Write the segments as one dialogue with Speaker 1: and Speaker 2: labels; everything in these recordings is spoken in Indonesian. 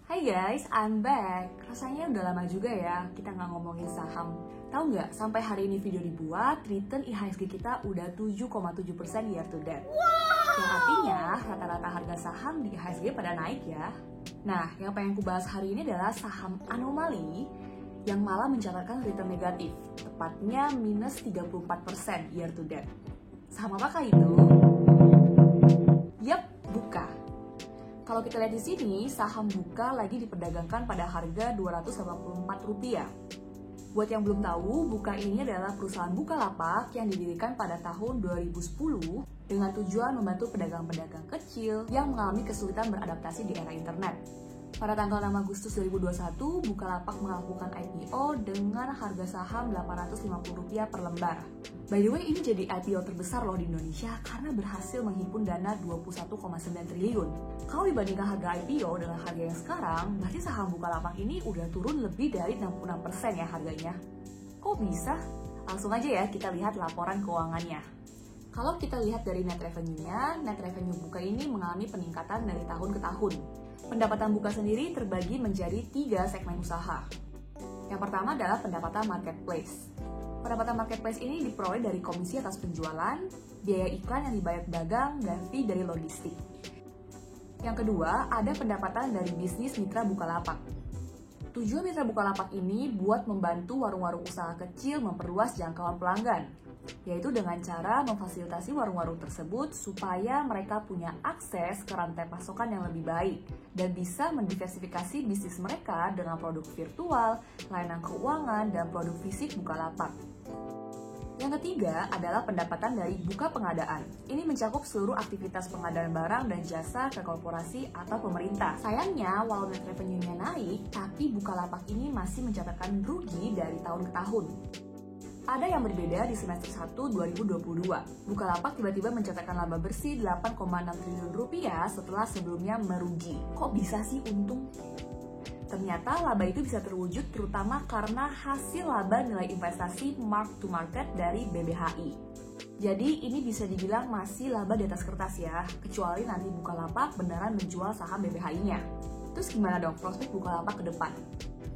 Speaker 1: Hai guys, I'm back. Rasanya udah lama juga ya kita nggak ngomongin saham. Tahu nggak, sampai hari ini video dibuat, return IHSG kita udah 7,7% year to date. Yang artinya rata-rata harga saham di IHSG pada naik ya. Nah, yang pengen aku bahas hari ini adalah saham anomali yang malah mencatatkan return negatif, tepatnya minus 34% year to date. Saham apakah itu? Yap, Bukka. Kalau kita lihat di sini, saham Bukka lagi diperdagangkan pada harga Rp284. Buat yang belum tahu, Bukka ini adalah perusahaan Bukalapak yang didirikan pada tahun 2010 dengan tujuan membantu pedagang-pedagang kecil yang mengalami kesulitan beradaptasi di era internet. Pada tanggal 6 Agustus 2021, Bukalapak melakukan IPO dengan harga saham Rp850 per lembar. By the way, ini jadi IPO terbesar loh di Indonesia karena berhasil menghimpun dana 21,9 triliun. Kalau dibandingkan harga IPO dengan harga yang sekarang, berarti saham Bukalapak ini udah turun lebih dari 66% ya harganya. Kok bisa? Langsung aja ya kita lihat laporan keuangannya. Kalau kita lihat dari net revenue-nya, net revenue Bukka ini mengalami peningkatan dari tahun ke tahun. Pendapatan Bukka sendiri terbagi menjadi 3 segmen usaha. Yang pertama adalah pendapatan marketplace. Pendapatan marketplace ini diperoleh dari komisi atas penjualan, biaya iklan yang dibayar pedagang, dan fee dari logistik. Yang kedua, ada pendapatan dari bisnis mitra Bukalapak. Tujuan mitra Bukalapak ini buat membantu warung-warung usaha kecil memperluas jangkauan pelanggan, yaitu dengan cara memfasilitasi warung-warung tersebut supaya mereka punya akses ke rantai pasokan yang lebih baik dan bisa mendiversifikasi bisnis mereka dengan produk virtual, layanan keuangan, dan produk fisik Bukalapak. Yang ketiga adalah pendapatan dari Bukka Pengadaan. Ini mencakup seluruh aktivitas pengadaan barang dan jasa ke korporasi atau pemerintah. Sayangnya, walau net revenue-nya naik, tapi Bukalapak ini masih mencatatkan rugi dari tahun ke tahun. Ada yang berbeda di semester 1 2022. Bukalapak tiba-tiba mencatatkan laba bersih 8,6 triliun rupiah setelah sebelumnya merugi. Kok bisa sih untung? Ternyata laba itu bisa terwujud terutama karena hasil laba nilai investasi mark to market dari BBHI. Jadi ini bisa dibilang masih laba di atas kertas ya, kecuali nanti Bukalapak beneran menjual saham BBHI-nya. Terus gimana dong prospek Bukalapak ke depan?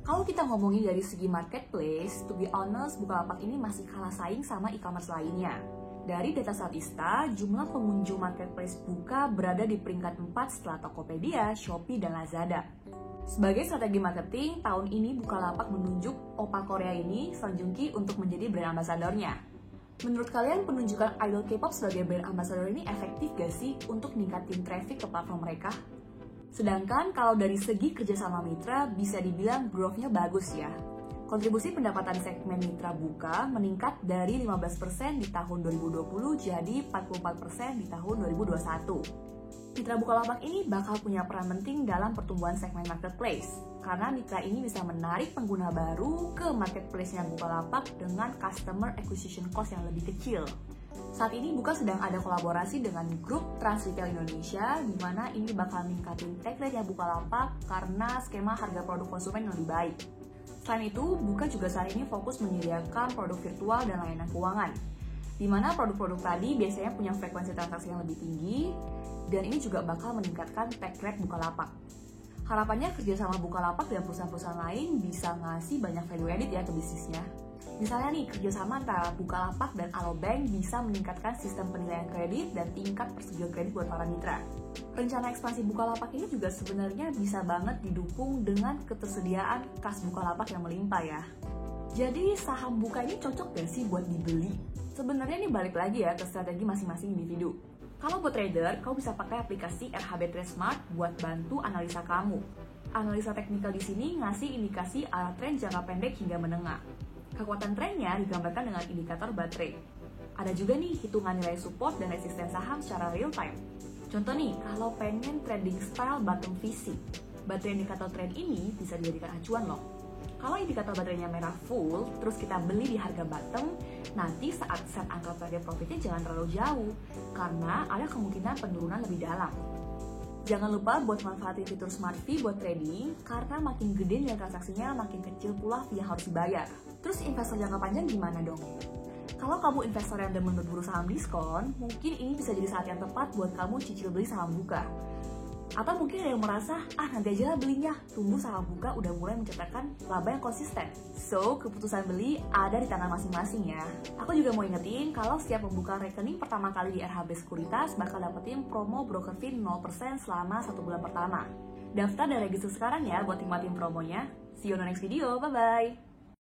Speaker 1: Kalau kita ngomongin dari segi marketplace, to be honest, Bukalapak ini masih kalah saing sama e-commerce lainnya. Dari data Statista, jumlah pengunjung marketplace Bukka berada di peringkat 4 setelah Tokopedia, Shopee, dan Lazada. Sebagai strategi marketing, tahun ini Bukalapak menunjuk Oppa Korea ini, Song Joong Ki, untuk menjadi brand ambassador-nya. Menurut kalian, penunjukan idol K-pop sebagai brand ambassador ini efektif gak sih untuk ningkatin traffic ke platform mereka? Sedangkan kalau dari segi kerjasama mitra, bisa dibilang growth-nya bagus ya. Kontribusi pendapatan segmen mitra Bukka meningkat dari 15% di tahun 2020 jadi 44% di tahun 2021. Mitra Bukalapak ini bakal punya peran penting dalam pertumbuhan segmen marketplace, karena mitra ini bisa menarik pengguna baru ke marketplace-nya Bukalapak dengan customer acquisition cost yang lebih kecil. Saat ini Bukka sedang ada kolaborasi dengan grup Trans Retail Indonesia, di mana ini bakal meningkatin take rate-nya Bukalapak karena skema harga produk konsumen yang lebih baik. Selain itu, Bukka juga saat ini fokus menyediakan produk virtual dan layanan keuangan, di mana produk-produk tadi biasanya punya frekuensi transaksi yang lebih tinggi, dan ini juga bakal meningkatkan take rate Bukalapak. Harapannya kerjasama Bukalapak dan perusahaan-perusahaan lain bisa ngasih banyak value added ya ke bisnisnya. Misalnya nih, kerjasama antara Bukalapak dan Alobank bisa meningkatkan sistem penilaian kredit dan tingkat persetujuan kredit buat para mitra. Rencana ekspansi Bukalapak ini juga sebenarnya bisa banget didukung dengan ketersediaan kas Bukalapak yang melimpah ya. Jadi saham Bukka ini cocok gak sih buat dibeli? Sebenarnya ini balik lagi ya ke strategi masing-masing individu. Kalau buat trader, kamu bisa pakai aplikasi RHB Trade Smart buat bantu analisa kamu. Analisa teknikal di sini ngasih indikasi arah tren jangka pendek hingga menengah. Kekuatan trennya digambarkan dengan indikator baterai. Ada juga nih hitungan nilai support dan resisten saham secara real time. Contoh nih, kalau pengen trading style bottom VC, baterai indikator tren ini bisa dijadikan acuan loh. Kalau indikator baterainya merah full, terus kita beli di harga bottom, nanti saat set angka target profitnya jangan terlalu jauh, karena ada kemungkinan penurunan lebih dalam. Jangan lupa buat manfaatin fitur Smart Fee buat trading, karena makin gede nilai transaksinya, makin kecil pula fee yang harus dibayar. Terus investor jangka panjang gimana dong? Kalau kamu investor yang demen berburu saham diskon, mungkin ini bisa jadi saat yang tepat buat kamu cicil beli saham Bukka. Atau mungkin ada yang merasa, nanti aja lah belinya, tunggu saham Buka udah mulai mencetakkan laba yang konsisten. So, keputusan beli ada di tangan masing-masing ya. Aku juga mau ingetin kalau setiap membuka rekening pertama kali di RHB Sekuritas bakal dapetin promo broker fee 0% selama 1 bulan pertama. Daftar dan register sekarang ya buat nikmatin promonya. See you on the next video, bye-bye!